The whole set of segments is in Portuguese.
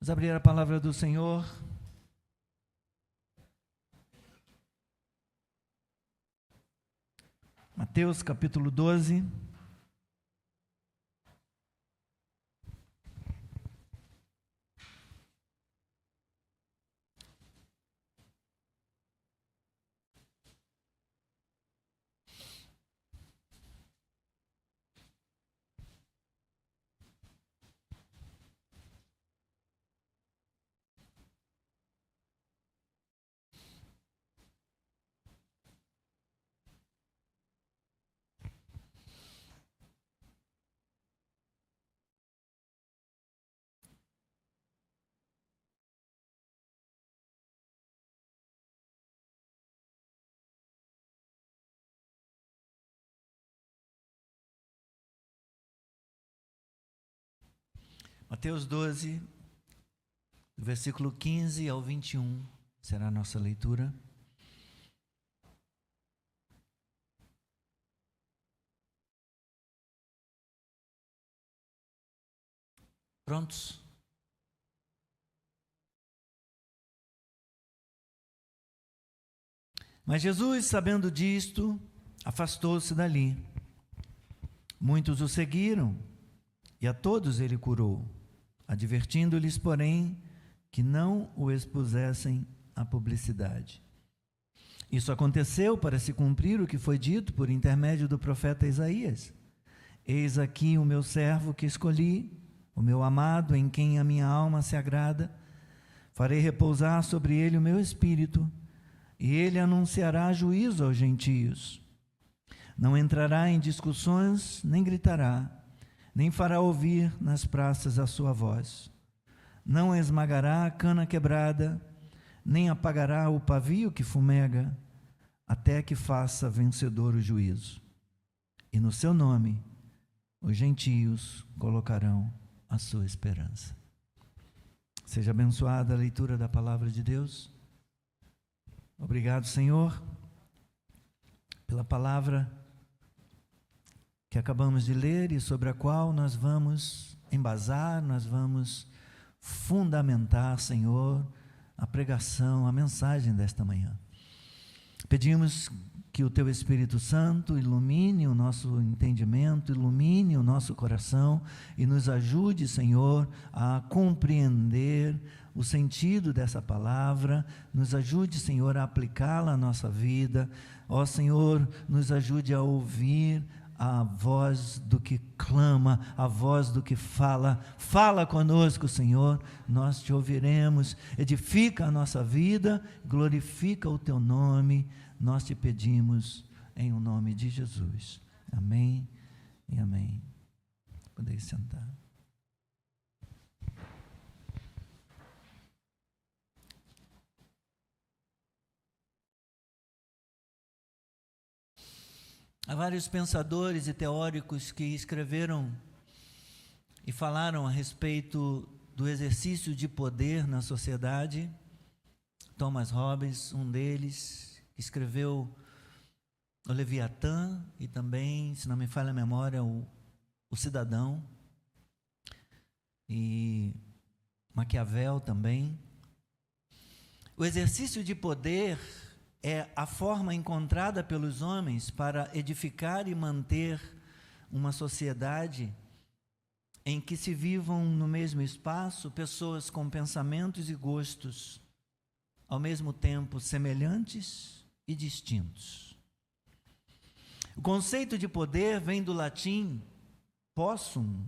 Vamos abrir a palavra do Senhor. Mateus capítulo 12. Mateus 12, do versículo 15 ao 21, será a nossa leitura. Prontos? Mas Jesus, sabendo disto, afastou-se dali. Muitos o seguiram, e a todos ele curou, advertindo-lhes, porém, que não o expusessem à publicidade. Isso aconteceu para se cumprir o que foi dito por intermédio do profeta Isaías. Eis aqui o meu servo que escolhi, o meu amado, em quem a minha alma se agrada. Farei repousar sobre ele o meu espírito, e ele anunciará juízo aos gentios. Não entrará em discussões, nem gritará, nem fará ouvir nas praças a sua voz. Não esmagará a cana quebrada, nem apagará o pavio que fumega, até que faça vencedor o juízo. E no seu nome, os gentios colocarão a sua esperança. Seja abençoada a leitura da palavra de Deus. Obrigado, Senhor, pela palavra que acabamos de ler e sobre a qual nós vamos embasar, nós vamos fundamentar, Senhor, a pregação, a mensagem desta manhã. Pedimos que o Teu Espírito Santo ilumine o nosso entendimento, ilumine o nosso coração e nos ajude, Senhor, a compreender o sentido dessa palavra, nos ajude, Senhor, a aplicá-la à nossa vida. Ó Senhor, nos ajude a ouvir a voz do que clama, a voz do que fala. Fala conosco, Senhor, nós te ouviremos. Edifica a nossa vida, glorifica o teu nome. Nós te pedimos em o nome de Jesus. Amém e amém. Podeis sentar. Há vários pensadores e teóricos que escreveram e falaram a respeito do exercício de poder na sociedade. Thomas Hobbes, um deles, escreveu o Leviatã e também, se não me falha a memória, o Cidadão, e Maquiavel também. O exercício de poder é a forma encontrada pelos homens para edificar e manter uma sociedade em que se vivam no mesmo espaço pessoas com pensamentos e gostos, ao mesmo tempo semelhantes e distintos. O conceito de poder vem do latim possum,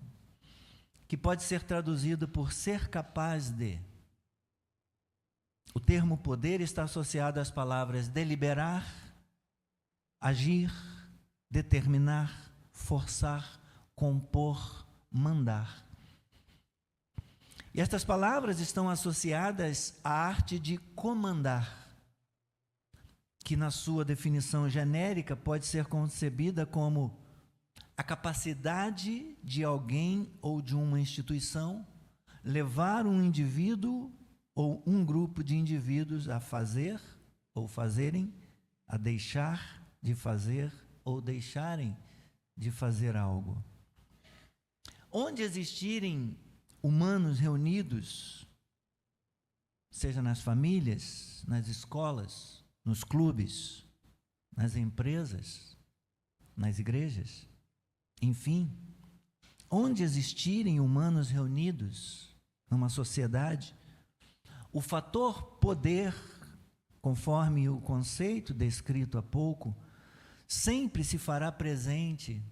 que pode ser traduzido por ser capaz de. O termo poder está associado às palavras deliberar, agir, determinar, forçar, compor, mandar. E estas palavras estão associadas à arte de comandar, que na sua definição genérica pode ser concebida como a capacidade de alguém ou de uma instituição levar um indivíduo ou um grupo de indivíduos a fazer ou fazerem, a deixar de fazer ou deixarem de fazer algo. Onde existirem humanos reunidos, seja nas famílias, nas escolas, nos clubes, nas empresas, nas igrejas, enfim, onde existirem humanos reunidos numa sociedade, o fator poder, conforme o conceito descrito há pouco, sempre se fará presente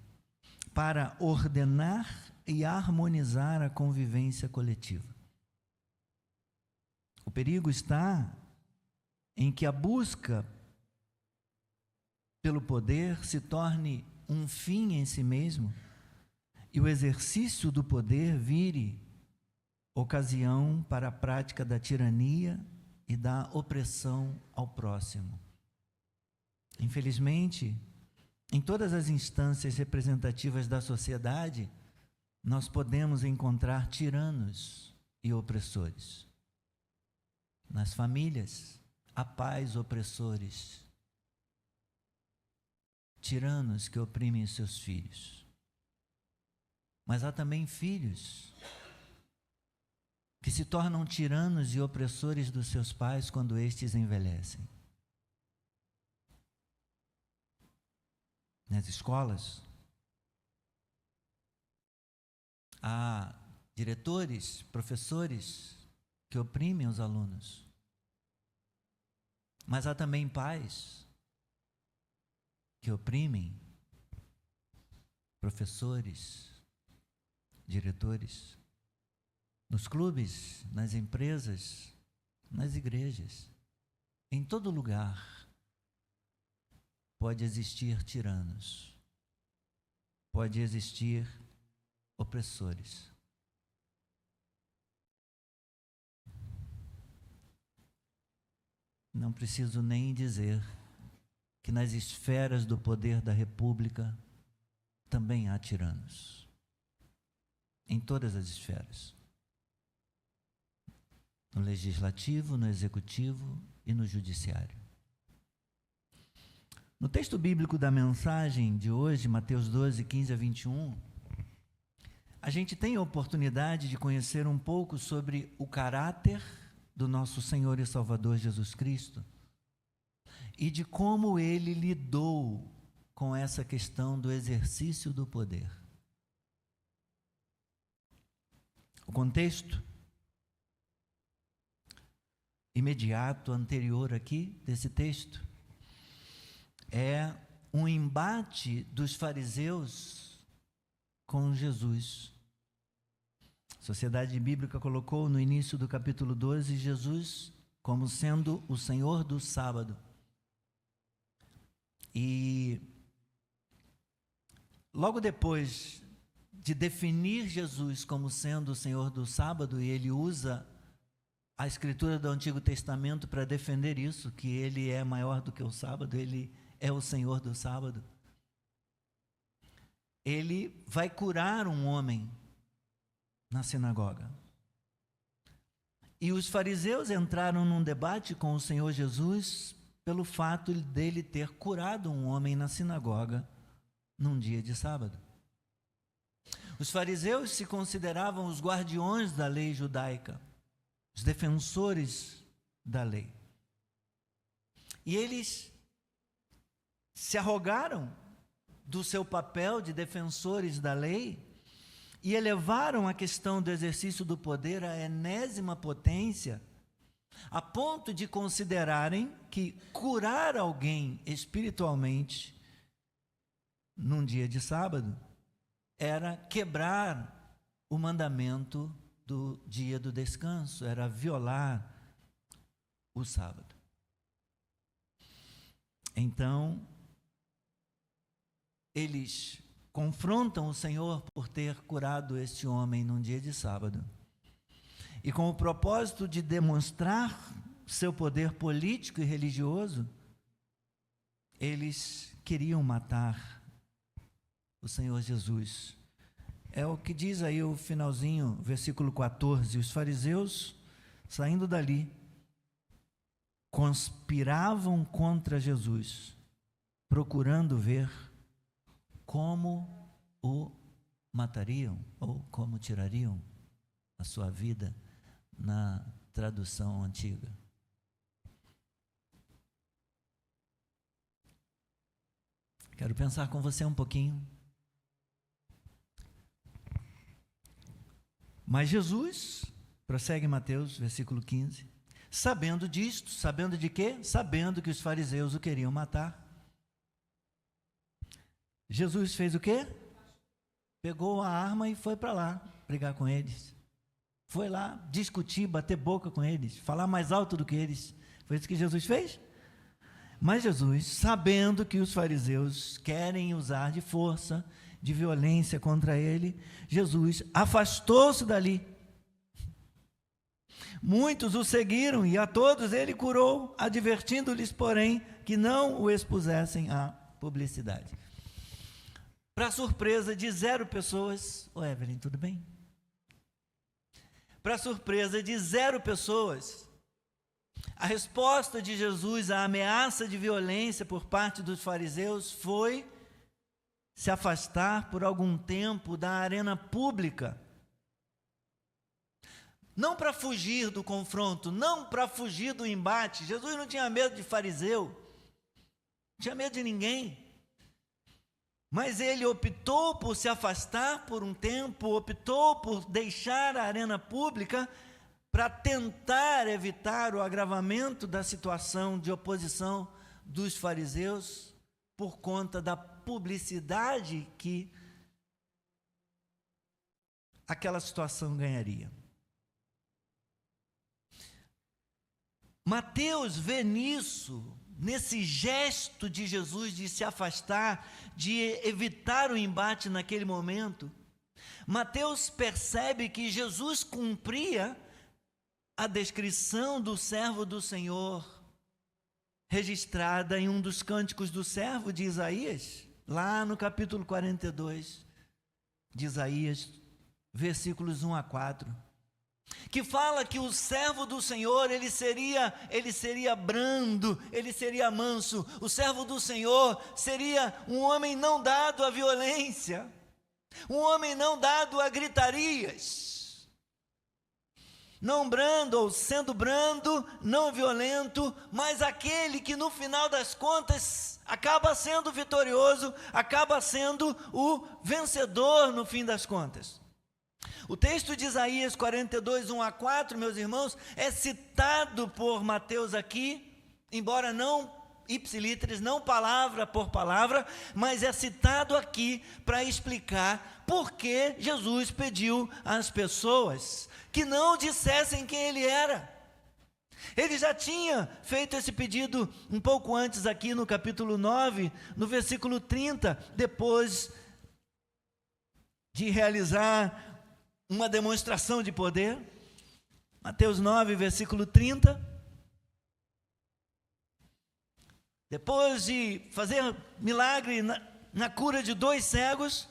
para ordenar e harmonizar a convivência coletiva. O perigo está em que a busca pelo poder se torne um fim em si mesmo e o exercício do poder vire ocasião para a prática da tirania e da opressão ao próximo. Infelizmente, em todas as instâncias representativas da sociedade, nós podemos encontrar tiranos e opressores. Nas famílias, há pais opressores, tiranos que oprimem os seus filhos. Mas há também filhos que se tornam tiranos e opressores dos seus pais quando estes envelhecem. Nas escolas, há diretores, professores que oprimem os alunos. Mas há também pais que oprimem professores, diretores. Nos clubes, nas empresas, nas igrejas, em todo lugar, pode existir tiranos, pode existir opressores. Não preciso nem dizer que nas esferas do poder da República também há tiranos. Em todas as esferas. No legislativo, no executivo e no judiciário. No texto bíblico da mensagem de hoje, Mateus 12, 15 a 21, a gente tem a oportunidade de conhecer um pouco sobre o caráter do nosso Senhor e Salvador Jesus Cristo e de como ele lidou com essa questão do exercício do poder. O contexto imediato, anterior aqui, desse texto, é um embate dos fariseus com Jesus. A Sociedade Bíblica colocou no início do capítulo 12 Jesus como sendo o Senhor do sábado. E logo depois de definir Jesus como sendo o Senhor do sábado, e ele usa a escritura do Antigo Testamento para defender isso, que ele é maior do que o sábado, ele é o Senhor do sábado. Ele vai curar um homem na sinagoga. E os fariseus entraram num debate com o Senhor Jesus pelo fato dele ter curado um homem na sinagoga num dia de sábado. Os fariseus se consideravam os guardiões da lei judaica, os defensores da lei. E eles se arrogaram do seu papel de defensores da lei e elevaram a questão do exercício do poder à enésima potência, a ponto de considerarem que curar alguém espiritualmente num dia de sábado era quebrar o mandamento do dia do descanso, era violar o sábado. Então, eles confrontam o Senhor por ter curado este homem num dia de sábado. E com o propósito de demonstrar seu poder político e religioso, eles queriam matar o Senhor Jesus. É o que diz aí o finalzinho, versículo 14. Os fariseus, saindo dali, conspiravam contra Jesus, procurando ver como o matariam ou como tirariam a sua vida na tradução antiga. Quero pensar com você um pouquinho. Mas Jesus, prossegue Mateus, versículo 15, sabendo disto, sabendo de quê? Sabendo que os fariseus o queriam matar. Jesus fez o quê? Pegou a arma e foi para lá brigar com eles. Foi lá discutir, bater boca com eles, falar mais alto do que eles. Foi isso que Jesus fez? Mas Jesus, sabendo que os fariseus querem usar de força, de violência contra ele, Jesus afastou-se dali. Muitos o seguiram e a todos ele curou, advertindo-lhes, porém, que não o expusessem à publicidade. Para surpresa de 0 pessoas, Evelyn, tudo bem? Para surpresa de 0 pessoas, a resposta de Jesus à ameaça de violência por parte dos fariseus foi se afastar por algum tempo da arena pública. Não para fugir do confronto, não para fugir do embate. Jesus não tinha medo de fariseu, não tinha medo de ninguém. Mas ele optou por se afastar por um tempo, optou por deixar a arena pública para tentar evitar o agravamento da situação de oposição dos fariseus por conta da publicidade que aquela situação ganharia. Mateus vê nisso, nesse gesto de Jesus de se afastar, de evitar o embate naquele momento, Mateus percebe que Jesus cumpria a descrição do servo do Senhor, registrada em um dos cânticos do servo de Isaías, lá no capítulo 42 de Isaías, versículos 1 a 4, que fala que o servo do Senhor, ele seria brando, ele seria manso. O servo do Senhor seria um homem não dado à violência, um homem não dado a gritarias, não brando, ou sendo brando, não violento, mas aquele que no final das contas acaba sendo vitorioso, acaba sendo o vencedor no fim das contas. O texto de Isaías 42, 1 a 4, meus irmãos, é citado por Mateus aqui, embora não ipsiliteris, não palavra por palavra, mas é citado aqui para explicar por que Jesus pediu às pessoas que não dissessem quem ele era. Ele já tinha feito esse pedido um pouco antes aqui no capítulo 9, no versículo 30, depois de realizar uma demonstração de poder. Mateus 9, versículo 30. Depois de fazer milagre na cura de 2 cegos,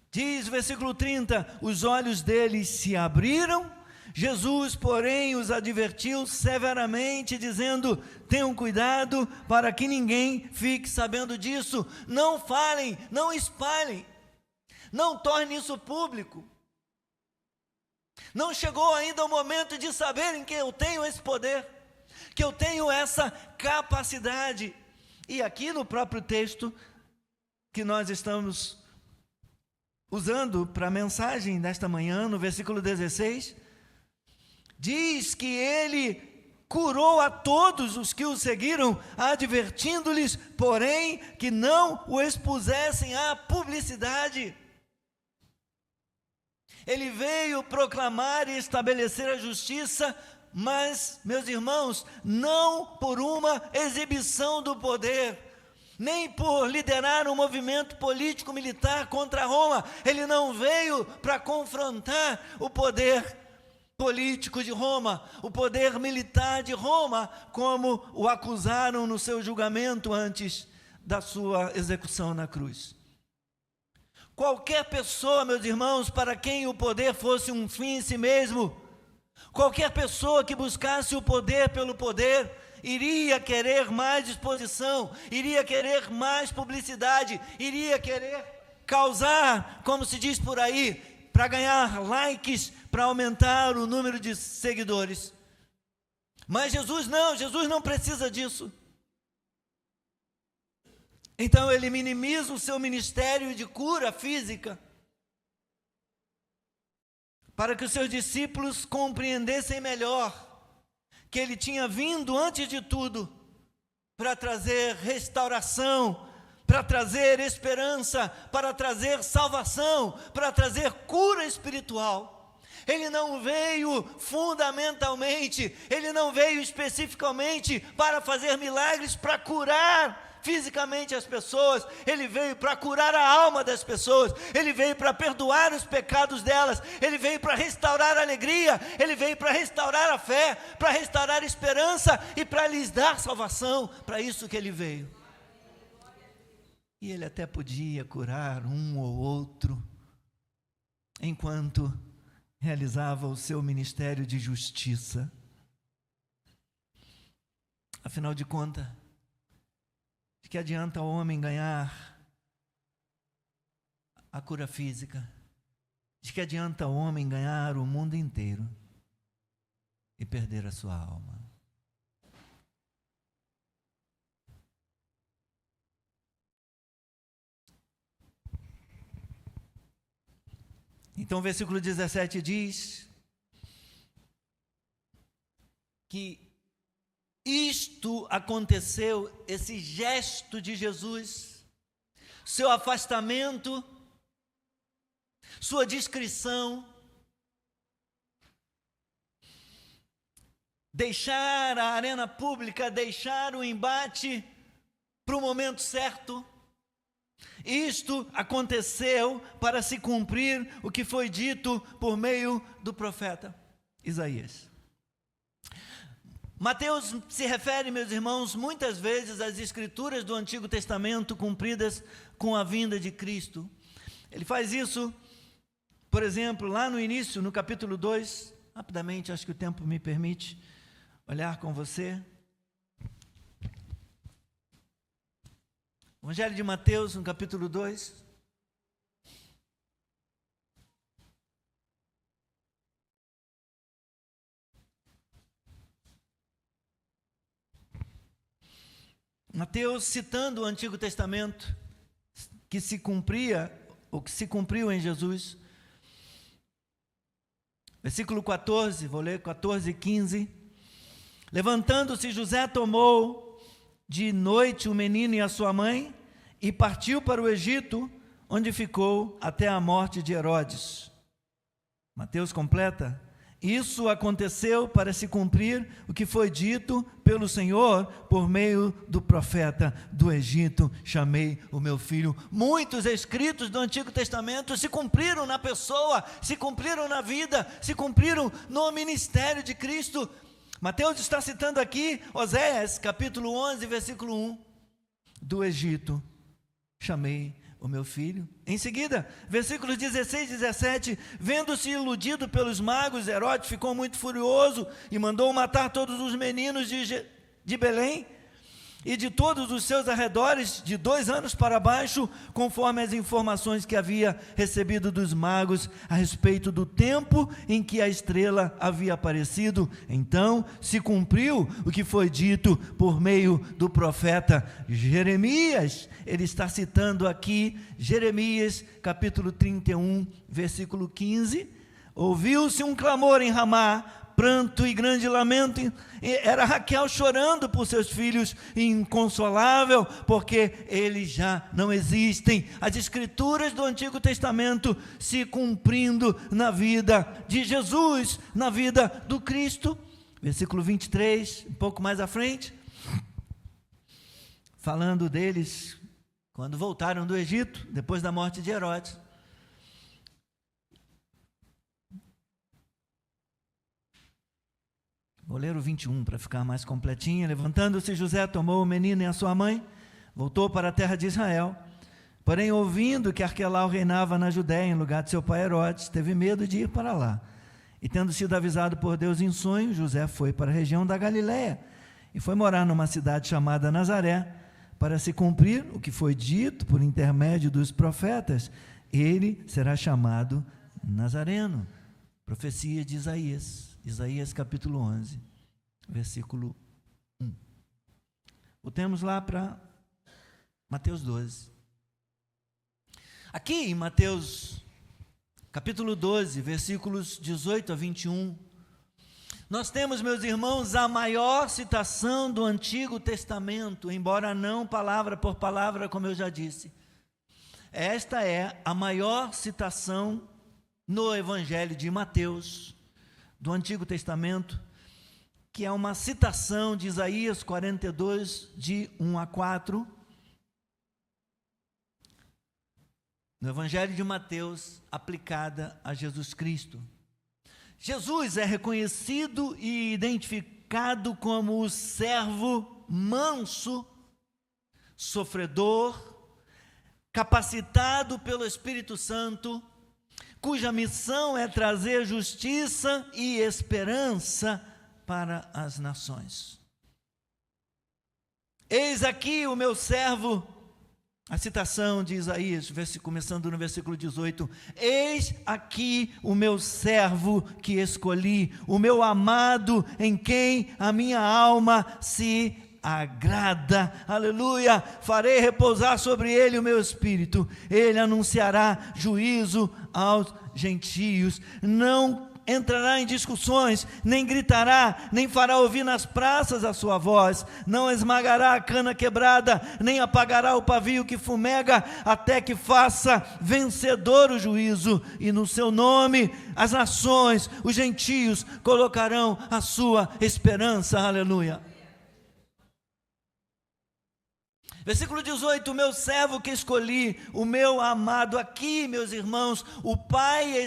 diz o versículo 30, os olhos deles se abriram. Jesus, porém, os advertiu severamente, dizendo, tenham cuidado para que ninguém fique sabendo disso. Não falem, não espalhem, não tornem isso público. Não chegou ainda o momento de saberem que eu tenho esse poder, que eu tenho essa capacidade. E aqui no próprio texto que nós estamos usando para a mensagem desta manhã, no versículo 16, diz que ele curou a todos os que o seguiram, advertindo-lhes, porém, que não o expusessem à publicidade. Ele veio proclamar e estabelecer a justiça, mas, meus irmãos, não por uma exibição do poder, nem por liderar um movimento político-militar contra Roma. Ele não veio para confrontar o poder político de Roma, o poder militar de Roma, como o acusaram no seu julgamento antes da sua execução na cruz. Qualquer pessoa, meus irmãos, para quem o poder fosse um fim em si mesmo, qualquer pessoa que buscasse o poder pelo poder, iria querer mais exposição, iria querer mais publicidade, iria querer causar, como se diz por aí, para ganhar likes, para aumentar o número de seguidores. Mas Jesus não precisa disso. Então ele minimiza o seu ministério de cura física, para que os seus discípulos compreendessem melhor que ele tinha vindo, antes de tudo, para trazer restauração, para trazer esperança, para trazer salvação, para trazer cura espiritual. Ele não veio fundamentalmente, ele não veio especificamente para fazer milagres, para curar fisicamente as pessoas. Ele veio para curar a alma das pessoas, ele veio para perdoar os pecados delas, ele veio para restaurar a alegria, ele veio para restaurar a fé, para restaurar a esperança e para lhes dar salvação. Para isso que ele veio. E ele até podia curar um ou outro enquanto realizava o seu ministério de justiça. Afinal de contas, de que adianta o homem ganhar a cura física? De que adianta o homem ganhar o mundo inteiro e perder a sua alma? Então o versículo 17 diz que isto aconteceu, esse gesto de Jesus, seu afastamento, sua discrição, deixar a arena pública, deixar o embate para o momento certo. Isto aconteceu para se cumprir o que foi dito por meio do profeta Isaías. Mateus se refere, meus irmãos, muitas vezes às escrituras do Antigo Testamento cumpridas com a vinda de Cristo. Ele faz isso, por exemplo, lá no início, no capítulo 2, rapidamente, acho que o tempo me permite olhar com você. Evangelho de Mateus, no capítulo 2. Mateus, citando o Antigo Testamento, que se cumpria, ou que se cumpriu em Jesus. Versículo 14, vou ler 14 e 15. Levantando-se, José tomou de noite o menino e a sua mãe, e partiu para o Egito, onde ficou até a morte de Herodes. Mateus completa: isso aconteceu para se cumprir o que foi dito pelo Senhor por meio do profeta: do Egito chamei o meu filho. Muitos escritos do Antigo Testamento se cumpriram na pessoa, se cumpriram na vida, se cumpriram no ministério de Cristo. Mateus está citando aqui Oséias, capítulo 11, versículo 1. Do Egito chamei o meu filho. Em seguida, versículos 16 e 17, vendo-se iludido pelos magos, Herodes ficou muito furioso e mandou matar todos os meninos de Belém e de todos os seus arredores, de 2 anos para baixo, conforme as informações que havia recebido dos magos a respeito do tempo em que a estrela havia aparecido. Então se cumpriu o que foi dito por meio do profeta Jeremias. Ele está citando aqui Jeremias, capítulo 31, versículo 15. Ouviu-se um clamor em Ramá, pranto e grande lamento. Era Raquel chorando por seus filhos, inconsolável, porque eles já não existem. As escrituras do Antigo Testamento se cumprindo na vida de Jesus, na vida do Cristo. Versículo 23, um pouco mais à frente, falando deles quando voltaram do Egito, depois da morte de Herodes. Vou ler o 21 para ficar mais completinho. Levantando-se, José tomou o menino e a sua mãe, voltou para a terra de Israel. Porém, ouvindo que Arquelau reinava na Judéia, em lugar de seu pai Herodes, teve medo de ir para lá. E tendo sido avisado por Deus em sonho, José foi para a região da Galiléia e foi morar numa cidade chamada Nazaré, para se cumprir o que foi dito por intermédio dos profetas: ele será chamado Nazareno. Profecia de Isaías. Isaías capítulo 11, versículo 1. Voltemos lá para Mateus 12. Aqui em Mateus capítulo 12, versículos 18 a 21, nós temos, meus irmãos, a maior citação do Antigo Testamento, embora não palavra por palavra, como eu já disse. Esta é a maior citação no Evangelho de Mateus, do Antigo Testamento, que é uma citação de Isaías 42, de 1 a 4. No Evangelho de Mateus, aplicada a Jesus Cristo. Jesus é reconhecido e identificado como o servo manso, sofredor, capacitado pelo Espírito Santo, cuja missão é trazer justiça e esperança para as nações. Eis aqui o meu servo, a citação de Isaías, começando no versículo 18, eis aqui o meu servo que escolhi, o meu amado em quem a minha alma se agrada, aleluia, farei repousar sobre ele o meu espírito, ele anunciará juízo aos gentios, não entrará em discussões, nem gritará, nem fará ouvir nas praças a sua voz, não esmagará a cana quebrada, nem apagará o pavio que fumega, até que faça vencedor o juízo, e no seu nome as nações, os gentios, colocarão a sua esperança, aleluia. Versículo 18, o meu servo que escolhi, o meu amado. Aqui, meus irmãos, o Pai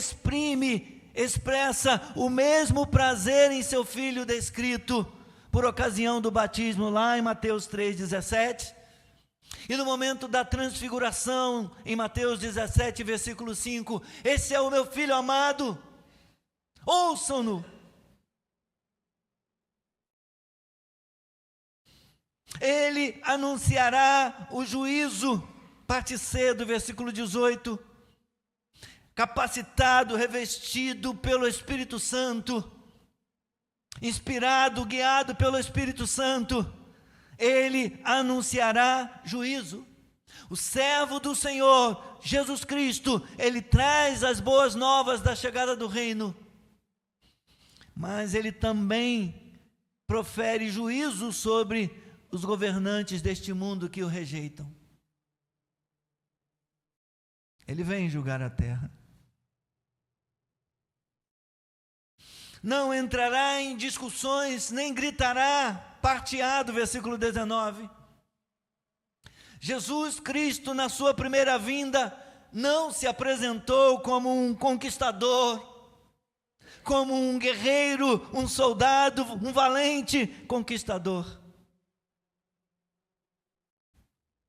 expressa o mesmo prazer em seu Filho descrito por ocasião do batismo lá em Mateus 3,17, e no momento da transfiguração em Mateus 17, versículo 5, esse é o meu Filho amado, ouçam-no. Ele anunciará o juízo, parte C do versículo 18, capacitado, revestido pelo Espírito Santo, inspirado, guiado pelo Espírito Santo, ele anunciará juízo. O servo do Senhor, Jesus Cristo, ele traz as boas novas da chegada do reino, mas ele também profere juízo sobre os governantes deste mundo que o rejeitam. Ele vem julgar a terra. Não entrará em discussões, nem gritará, parte A do versículo 19. Jesus Cristo, na sua primeira vinda, não se apresentou como um conquistador, como um guerreiro, um soldado, um valente conquistador.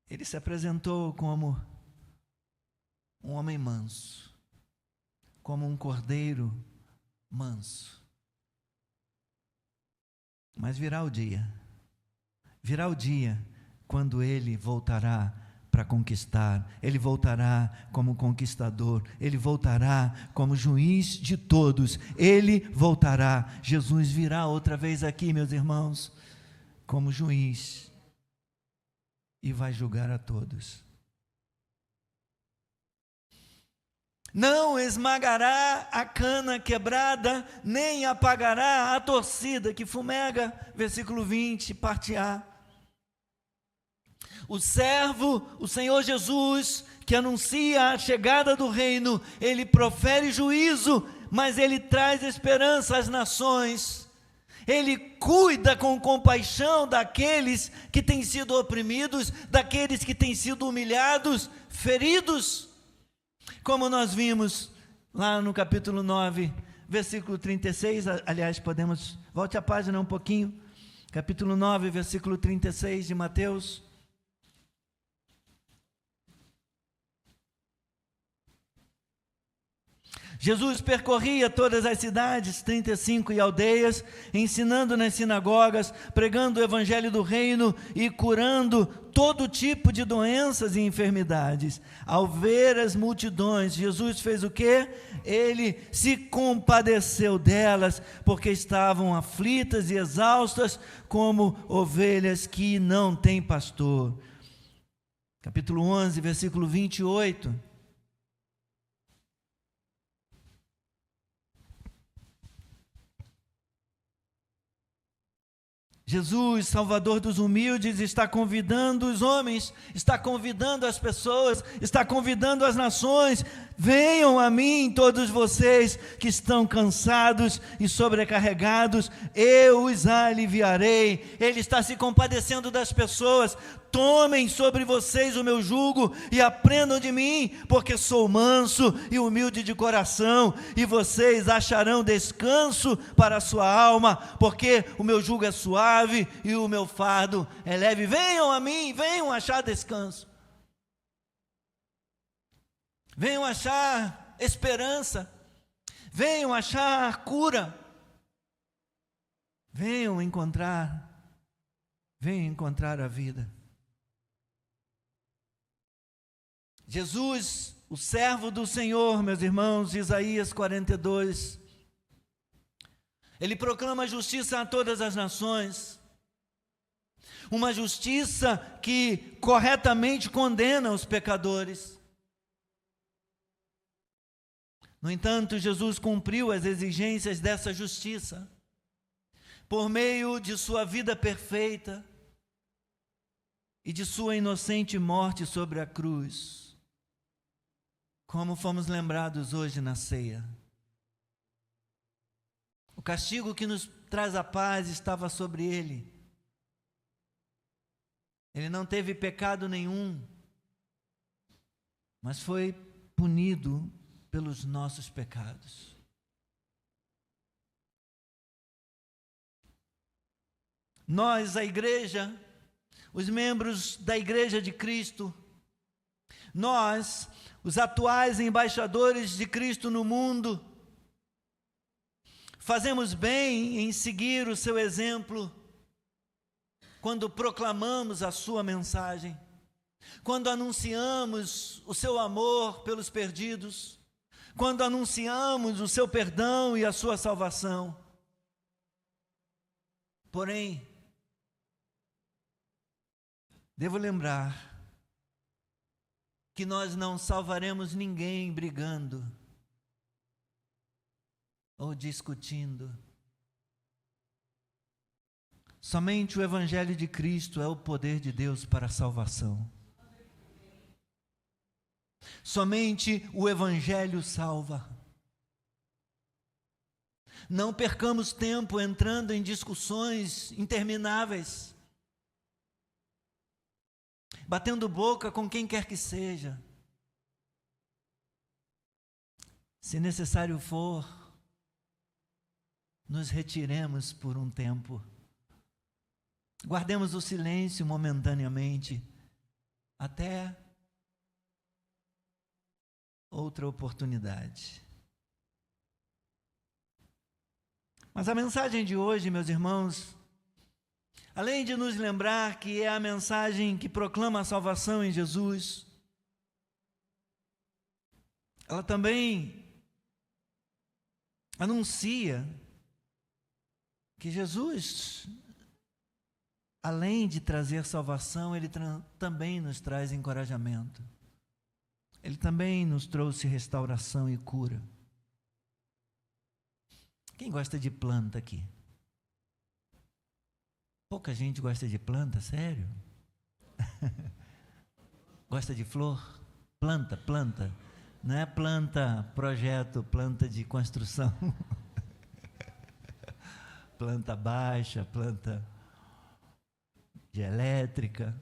Ele se apresentou como um homem manso, como um cordeiro manso. Mas virá o dia quando ele voltará para conquistar, ele voltará como conquistador, ele voltará como juiz de todos, ele voltará. Jesus virá outra vez aqui, meus irmãos, como juiz, e vai julgar a todos. Não esmagará a cana quebrada, nem apagará a torcida que fumega, versículo 20, parte A. O servo, o Senhor Jesus, que anuncia a chegada do reino, ele profere juízo, mas ele traz esperança às nações. Ele cuida com compaixão daqueles que têm sido oprimidos, daqueles que têm sido humilhados, feridos. Como nós vimos lá no capítulo 9, versículo 36, aliás, volte a página um pouquinho, capítulo 9, versículo 36 de Mateus. Jesus percorria todas as cidades, 35 e aldeias, ensinando nas sinagogas, pregando o evangelho do reino e curando todo tipo de doenças e enfermidades. Ao ver as multidões, Jesus fez o quê? Ele se compadeceu delas, porque estavam aflitas e exaustas, como ovelhas que não têm pastor. Capítulo 11, versículo 28. Jesus, Salvador dos humildes, está convidando os homens, está convidando as pessoas, está convidando as nações. Venham a mim, todos vocês que estão cansados e sobrecarregados, eu os aliviarei. Ele está se compadecendo das pessoas. Tomem sobre vocês o meu jugo e aprendam de mim, porque sou manso e humilde de coração, e vocês acharão descanso para a sua alma, porque o meu jugo é suave e o meu fardo é leve. Venham a mim, venham achar descanso. Venham achar esperança. Venham achar cura. Venham encontrar a vida. Jesus, o servo do Senhor, meus irmãos, Isaías 42, ele proclama justiça a todas as nações, uma justiça que corretamente condena os pecadores. No entanto, Jesus cumpriu as exigências dessa justiça, por meio de sua vida perfeita e de sua inocente morte sobre a cruz. Como fomos lembrados hoje na ceia. O castigo que nos traz a paz estava sobre ele. Ele não teve pecado nenhum, mas foi punido pelos nossos pecados. Nós, a igreja, os membros da Igreja de Cristo, nós, os atuais embaixadores de Cristo no mundo, fazemos bem em seguir o seu exemplo quando proclamamos a sua mensagem, quando anunciamos o seu amor pelos perdidos, quando anunciamos o seu perdão e a sua salvação. Porém, devo lembrar que nós não salvaremos ninguém brigando ou discutindo. Somente o Evangelho de Cristo é o poder de Deus para a salvação. Somente o Evangelho salva. Não percamos tempo entrando em discussões intermináveis, batendo boca com quem quer que seja. Se necessário for, nos retiremos por um tempo. Guardemos o silêncio momentaneamente, até outra oportunidade. Mas a mensagem de hoje, meus irmãos, além de nos lembrar que é a mensagem que proclama a salvação em Jesus, ela também anuncia que Jesus, além de trazer salvação, Ele também nos traz encorajamento. Ele também nos trouxe restauração e cura. Quem gosta de planta aqui? Pouca gente gosta de planta, sério? Gosta de flor? Planta. Não é planta, projeto, planta de construção. Planta baixa, planta de elétrica.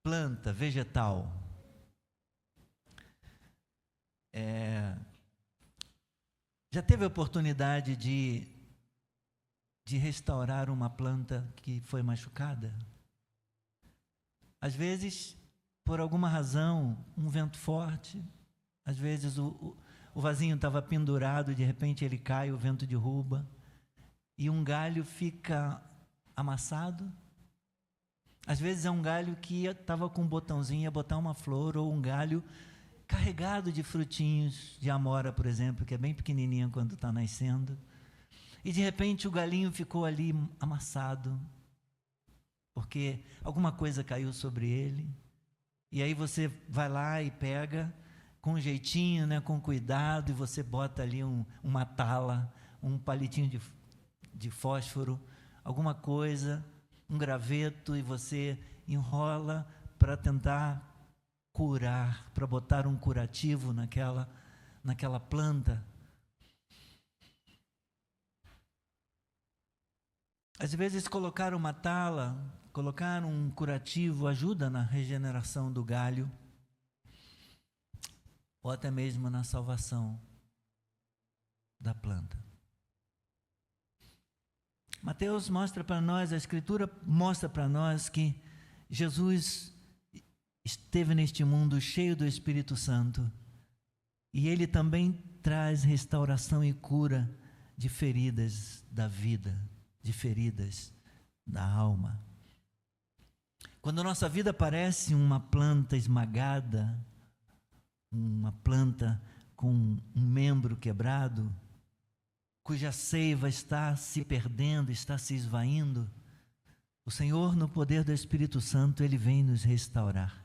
Planta, vegetal. Já teve a oportunidade de restaurar uma planta que foi machucada? Às vezes, por alguma razão, um vento forte, às vezes o vasinho estava pendurado, de repente ele cai, o vento derruba, e um galho fica amassado. Às vezes é um galho que estava com um botãozinho, ia botar uma flor, ou um galho carregado de frutinhos de amora, por exemplo, que é bem pequenininho quando está nascendo. E de repente o galinho ficou ali amassado, porque alguma coisa caiu sobre ele. E aí você vai lá e pega com jeitinho, né, com cuidado, e você bota ali uma tala, um palitinho de fósforo, alguma coisa, um graveto, e você enrola para tentar curar, para botar um curativo naquela planta. Às vezes colocar uma tala, colocar um curativo ajuda na regeneração do galho, ou até mesmo na salvação da planta. Mateus mostra para nós, a Escritura mostra para nós que Jesus esteve neste mundo cheio do Espírito Santo, e Ele também traz restauração e cura de feridas da vida, de feridas da alma. Quando a nossa vida parece uma planta esmagada, uma planta com um membro quebrado, cuja seiva está se perdendo, está se esvaindo, o Senhor, no poder do Espírito Santo, Ele vem nos restaurar.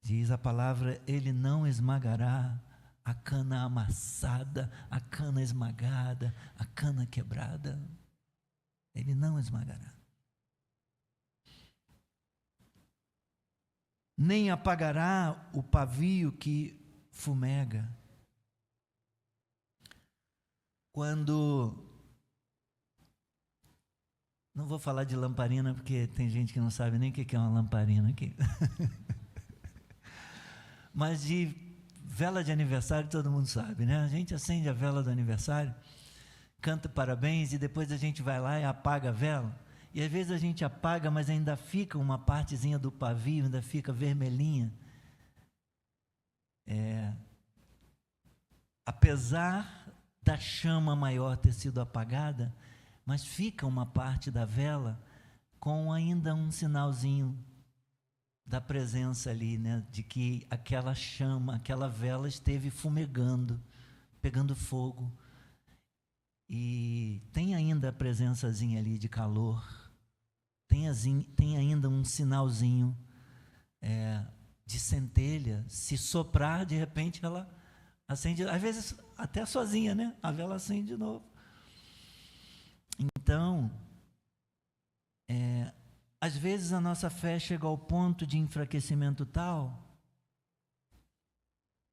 Diz a palavra, Ele não esmagará a cana amassada, a cana esmagada, a cana quebrada. Ele não esmagará. Nem apagará o pavio que fumega. Quando... Não vou falar de lamparina, porque tem gente que não sabe nem o que é uma lamparina aqui. Mas de vela de aniversário todo mundo sabe, né? A gente acende a vela do aniversário, canta parabéns, e depois a gente vai lá e apaga a vela. E às vezes a gente apaga, mas ainda fica uma partezinha do pavio, ainda fica vermelhinha. Apesar da chama maior ter sido apagada, mas fica uma parte da vela com ainda um sinalzinho da presença ali, né, de que aquela chama, aquela vela esteve fumegando, pegando fogo, e tem ainda a presençazinha ali de calor, tem ainda um sinalzinho de centelha. Se soprar, de repente ela acende, às vezes até sozinha, né, a vela acende de novo. Então, às vezes a nossa fé chega ao ponto de enfraquecimento tal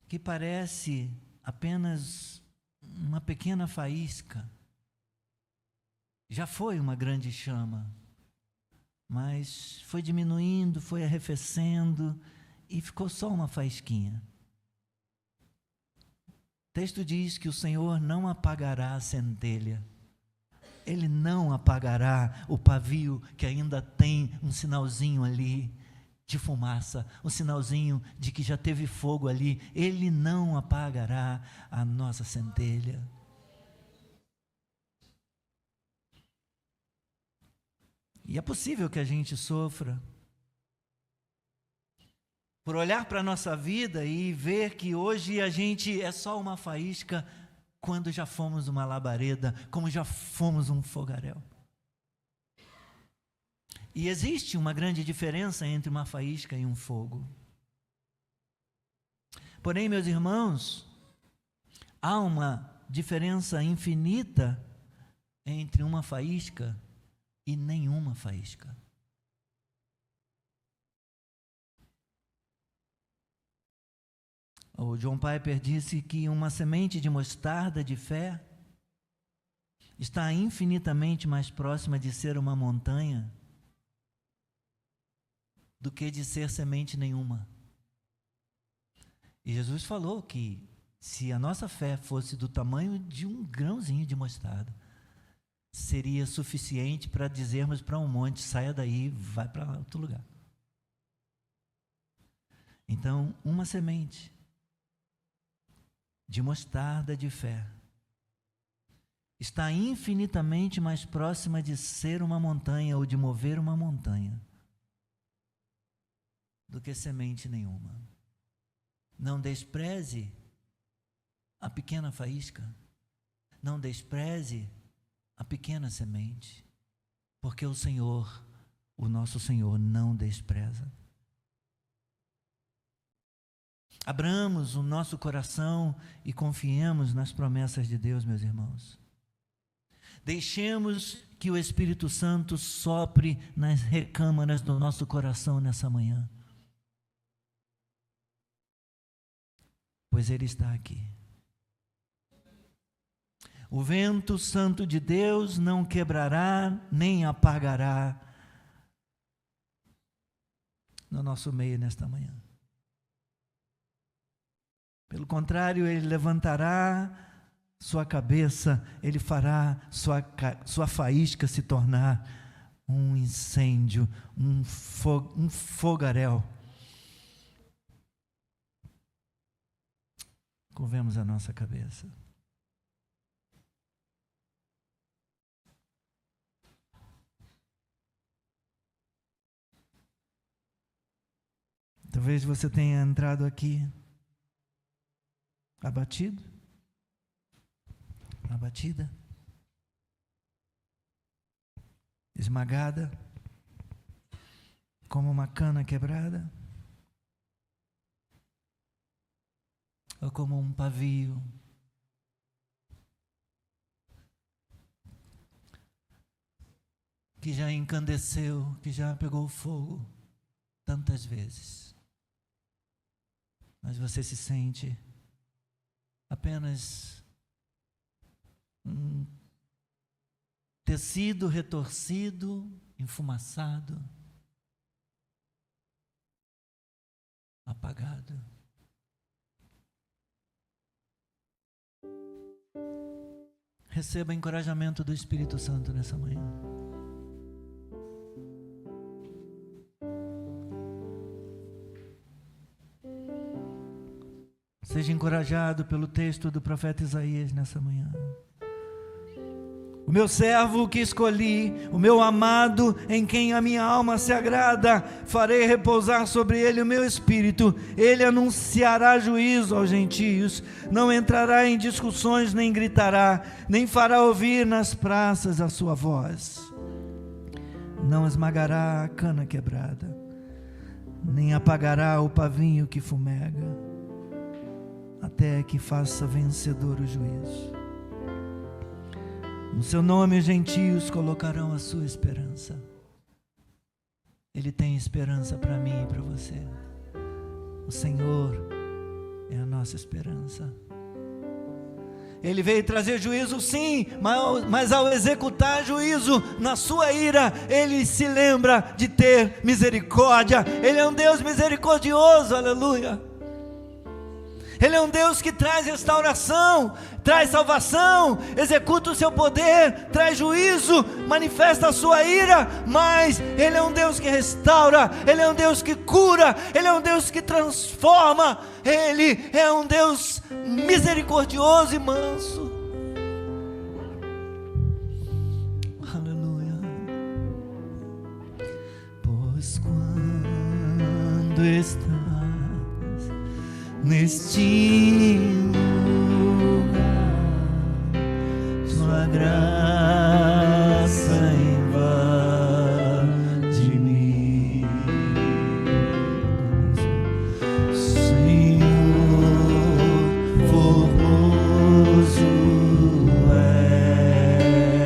que parece apenas uma pequena faísca. Já foi uma grande chama, mas foi diminuindo, foi arrefecendo e ficou só uma faísquinha. O texto diz que o Senhor não apagará a centelha. Ele não apagará o pavio que ainda tem um sinalzinho ali de fumaça, um sinalzinho de que já teve fogo ali. Ele não apagará a nossa centelha. E é possível que a gente sofra por olhar para a nossa vida e ver que hoje a gente é só uma faísca, quando já fomos uma labareda, como já fomos um fogaréu. E existe uma grande diferença entre uma faísca e um fogo. Porém, meus irmãos, há uma diferença infinita entre uma faísca e nenhuma faísca. O John Piper disse que uma semente de mostarda de fé está infinitamente mais próxima de ser uma montanha do que de ser semente nenhuma. E Jesus falou que se a nossa fé fosse do tamanho de um grãozinho de mostarda, seria suficiente para dizermos para um monte, saia daí, vai para outro lugar. Então, uma semente de mostarda de fé está infinitamente mais próxima de ser uma montanha ou de mover uma montanha do que semente nenhuma. Não despreze a pequena faísca, não despreze a pequena semente, porque o Senhor, o nosso Senhor, não despreza. Abramos o nosso coração e confiemos nas promessas de Deus, meus irmãos. Deixemos que o Espírito Santo sopre nas recâmaras do nosso coração nessa manhã, pois Ele está aqui. O vento santo de Deus não quebrará nem apagará no nosso meio nesta manhã. Pelo contrário, Ele levantará sua cabeça, Ele fará sua faísca se tornar um incêndio, um fogaréu. Curvemos a nossa cabeça. Talvez você tenha entrado aqui abatido, abatida, esmagada, como uma cana quebrada, ou como um pavio que já incandesceu, que já pegou fogo tantas vezes. Mas você se sente apenas um tecido retorcido, enfumaçado, apagado. Receba encorajamento do Espírito Santo nessa manhã. Seja encorajado pelo texto do profeta Isaías nessa manhã. O meu servo que escolhi, o meu amado em quem a minha alma se agrada, farei repousar sobre ele o meu espírito. Ele anunciará juízo aos gentios, não entrará em discussões, nem gritará, nem fará ouvir nas praças a sua voz. Não esmagará a cana quebrada, nem apagará o pavinho que fumega, até que faça vencedor o juízo. No seu nome os gentios colocarão a sua esperança. Ele tem esperança para mim e para você. O Senhor é a nossa esperança. Ele veio trazer juízo, sim, mas ao executar juízo na sua ira, Ele se lembra de ter misericórdia. Ele é um Deus misericordioso, aleluia. Ele é um Deus que traz restauração, traz salvação, executa o seu poder, traz juízo, manifesta a sua ira, mas Ele é um Deus que restaura, Ele é um Deus que cura, Ele é um Deus que transforma, Ele é um Deus misericordioso e manso. Aleluia. Pois quando estás neste lugar, sua graça invade mim, Senhor, formoso és,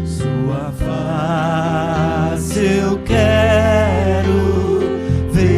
sua face eu quero ver.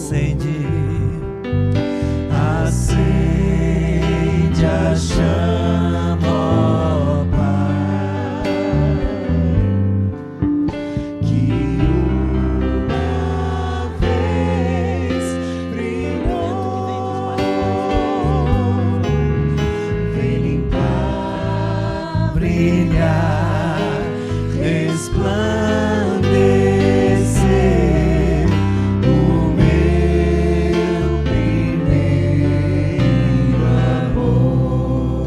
acende, acende a chama, ó Pai, que uma vez brilhou. Vem limpar, brilhar, resplandecer o meu primeiro amor.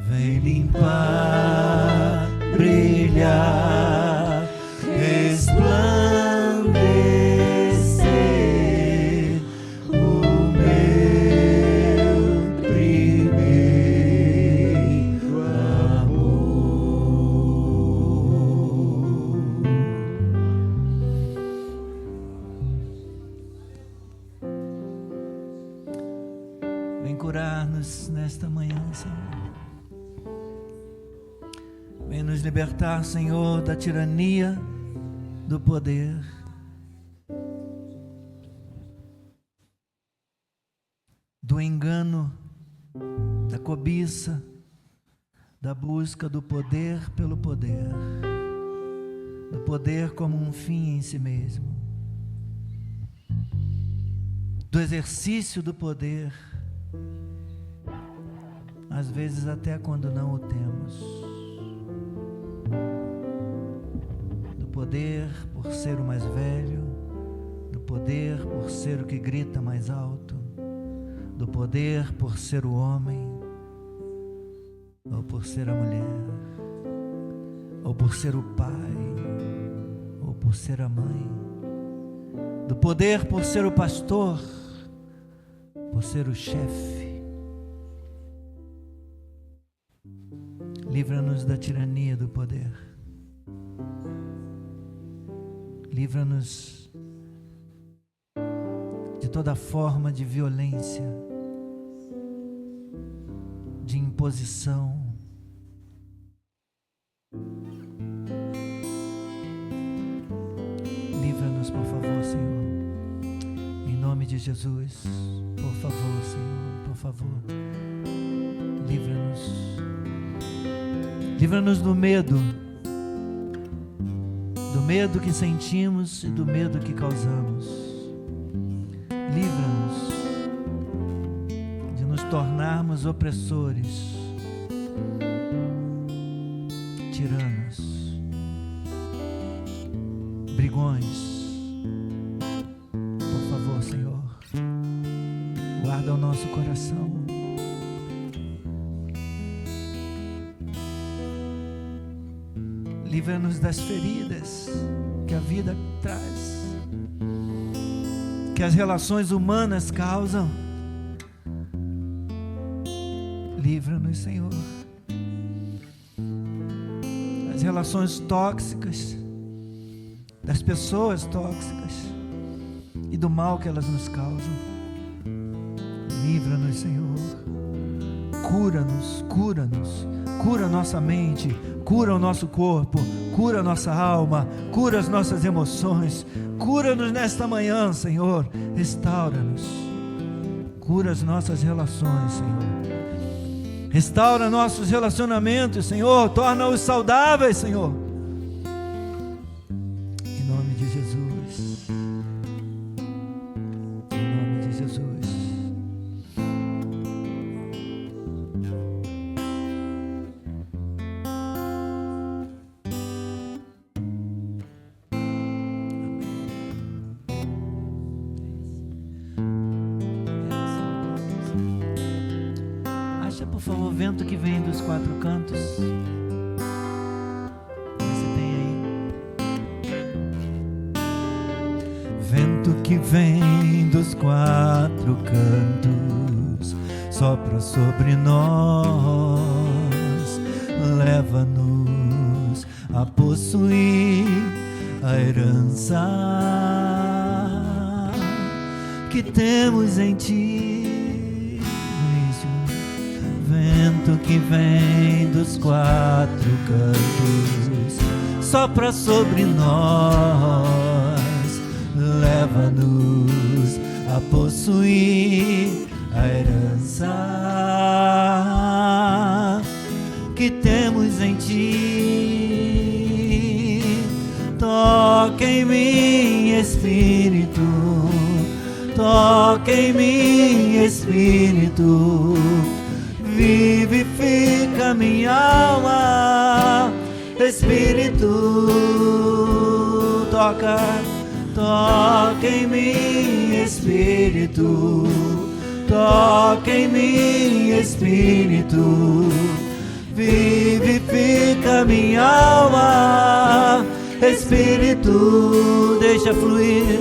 Vem limpar, brilhar, resplandecer o meu primeiro amor. Vem curar-nos nesta manhã, Senhor. Vem nos libertar, Senhor, da tirania do poder. Do engano, da cobiça, da busca do poder pelo poder. Do poder como um fim em si mesmo. Do exercício do poder, às vezes até quando não o temos. Do poder por ser o mais velho, do poder por ser o que grita mais alto, do poder por ser o homem, ou por ser a mulher, ou por ser o pai, ou por ser a mãe, do poder por ser o pastor, por ser o chefe. Livra-nos da tirania do poder. Livra-nos de toda forma de violência, de imposição. Livra-nos, por favor, Senhor. Em nome de Jesus, por favor, Senhor, por favor. Livra-nos. Livra-nos do medo que sentimos e do medo que causamos. Livra-nos de nos tornarmos opressores, tiranos, brigões. Por favor, Senhor, guarda o nosso coração. Livra-nos das feridas que a vida traz, que as relações humanas causam. Livra-nos, Senhor, das relações tóxicas, das pessoas tóxicas e do mal que elas nos causam. Livra-nos, Senhor. Cura-nos, cura-nos. Cura nossa mente, cura o nosso corpo, cura a nossa alma, cura as nossas emoções. Cura-nos nesta manhã, Senhor. Restaura-nos. Cura as nossas relações, Senhor. Restaura nossos relacionamentos, Senhor. Torna-os saudáveis, Senhor. Em nome de Jesus. Em nome de Jesus. Por favor, vento que vem dos quatro cantos. Você tem aí? Vento que vem dos quatro cantos, sopra sobre nós, leva-nos a possuir a herança que temos em Ti. Vento que vem dos quatro cantos, sopra sobre nós, leva-nos a possuir a herança que temos em ti. Toca em mim, Espírito, toca em mim, Espírito, vivifica minha alma. Espírito, toca em mim, Espírito, toca em mim, Espírito, vivifica minha alma. Espírito, deixa fluir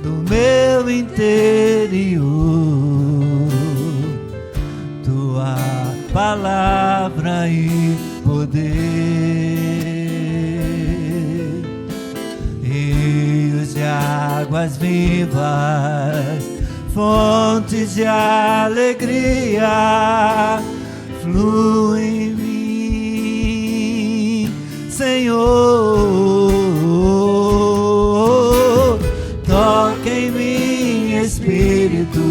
do meu interior tua palavra e poder. Rios de águas vivas, fontes de alegria, fluem em mim, Senhor. Toca em mim, Espírito,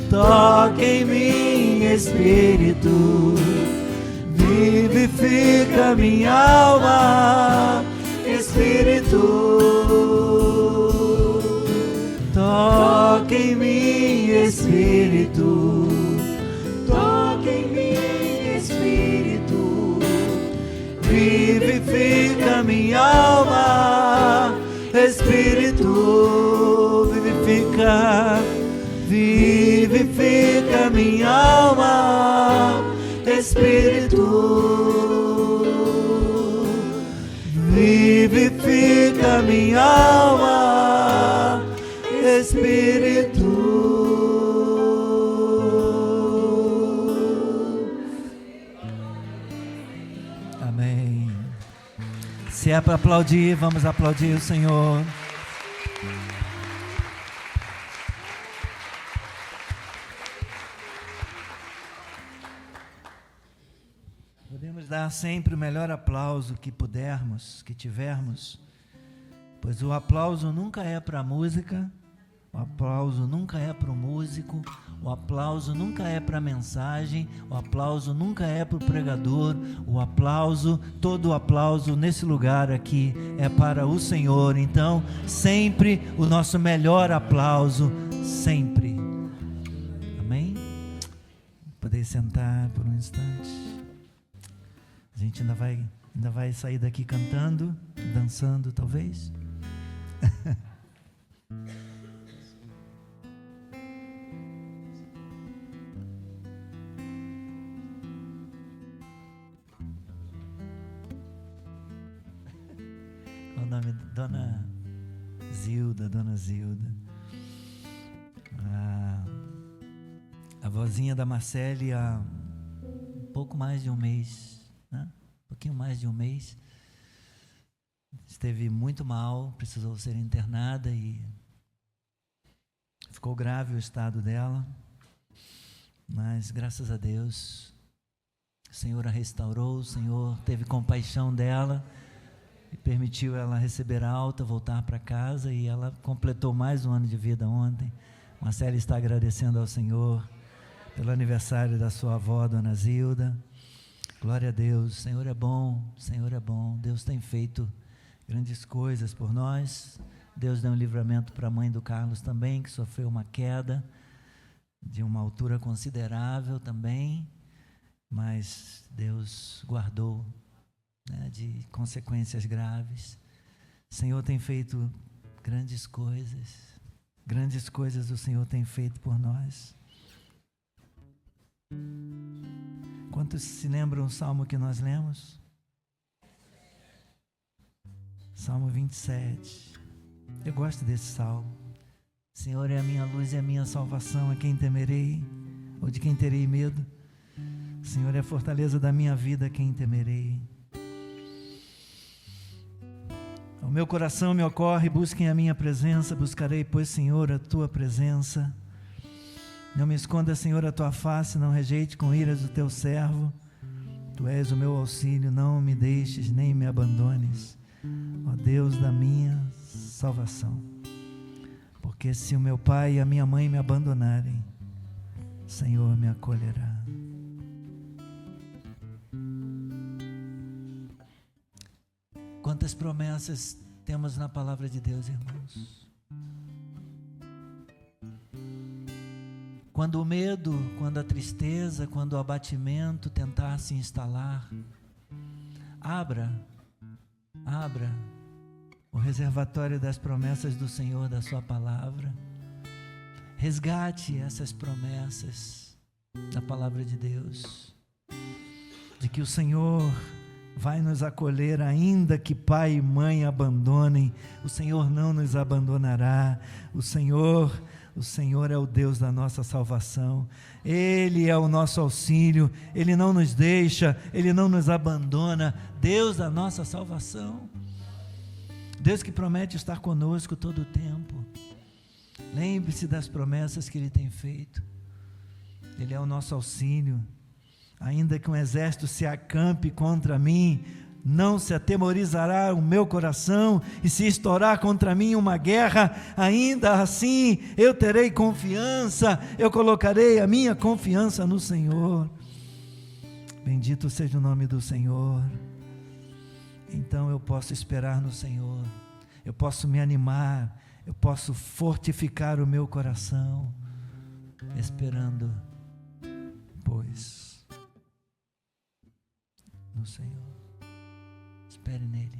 toca em mim, Espírito, vivifica minha alma. Espírito, toca em mim, Espírito, toca em mim, Espírito, vivifica minha alma. Espírito, vivifica minha alma. Espírito, vivifica minha alma. Espírito. Amém. Se é para aplaudir, vamos aplaudir o Senhor. Podemos dar sempre o melhor aplauso que pudermos, que tivermos, pois o aplauso nunca é para a música, o aplauso nunca é para o músico, o aplauso nunca é para a mensagem, o aplauso nunca é para o pregador, o aplauso, todo o aplauso nesse lugar aqui é para o Senhor. Então, sempre o nosso melhor aplauso, sempre. Amém? Poder sentar por um instante. A gente ainda vai sair daqui cantando, dançando, talvez. Qual o nome? Dona Zilda. A vozinha da Marcele há um pouco mais de um mês. Um pouquinho mais de um mês, esteve muito mal, precisou ser internada e ficou grave o estado dela, mas graças a Deus o Senhor a restaurou, o Senhor teve compaixão dela e permitiu ela receber a alta, voltar para casa, e ela completou mais um ano de vida ontem. Marcela está agradecendo ao Senhor pelo aniversário da sua avó, Dona Zilda. Glória a Deus, o Senhor é bom, Deus tem feito grandes coisas por nós. Deus deu um livramento para a mãe do Carlos também, que sofreu uma queda de uma altura considerável também, mas Deus guardou, né, de consequências graves. O Senhor tem feito grandes coisas o Senhor tem feito por nós. Quantos se lembram o salmo que nós lemos? Salmo 27. Eu gosto desse salmo. Senhor é a minha luz e a minha salvação, a quem temerei, ou de quem terei medo? Senhor é a fortaleza da minha vida, a quem temerei? O meu coração me ocorre, busquem a minha presença, buscarei, pois, Senhor, a tua presença. Não me esconda, Senhor, a tua face, não rejeite com iras o teu servo. Tu és o meu auxílio, não me deixes nem me abandones, ó Deus da minha salvação. Porque se o meu pai e a minha mãe me abandonarem, o Senhor me acolherá. Quantas promessas temos na palavra de Deus, irmãos? Quando o medo, quando a tristeza, quando o abatimento tentar se instalar, abra o reservatório das promessas do Senhor, da sua palavra. Resgate essas promessas da palavra de Deus, de que o Senhor vai nos acolher, ainda que pai e mãe abandonem, o Senhor não nos abandonará. O Senhor é o Deus da nossa salvação, Ele é o nosso auxílio, Ele não nos deixa, Ele não nos abandona. Deus da nossa salvação, Deus que promete estar conosco todo o tempo. Lembre-se das promessas que Ele tem feito. Ele é o nosso auxílio. Ainda que um exército se acampe contra mim, não se atemorizará o meu coração, e se estourar contra mim uma guerra, ainda assim eu terei confiança, eu colocarei a minha confiança no Senhor. Bendito seja o nome do Senhor. Então eu posso esperar no Senhor, eu posso me animar, eu posso fortificar o meu coração, esperando, pois, no Senhor. Espere nele.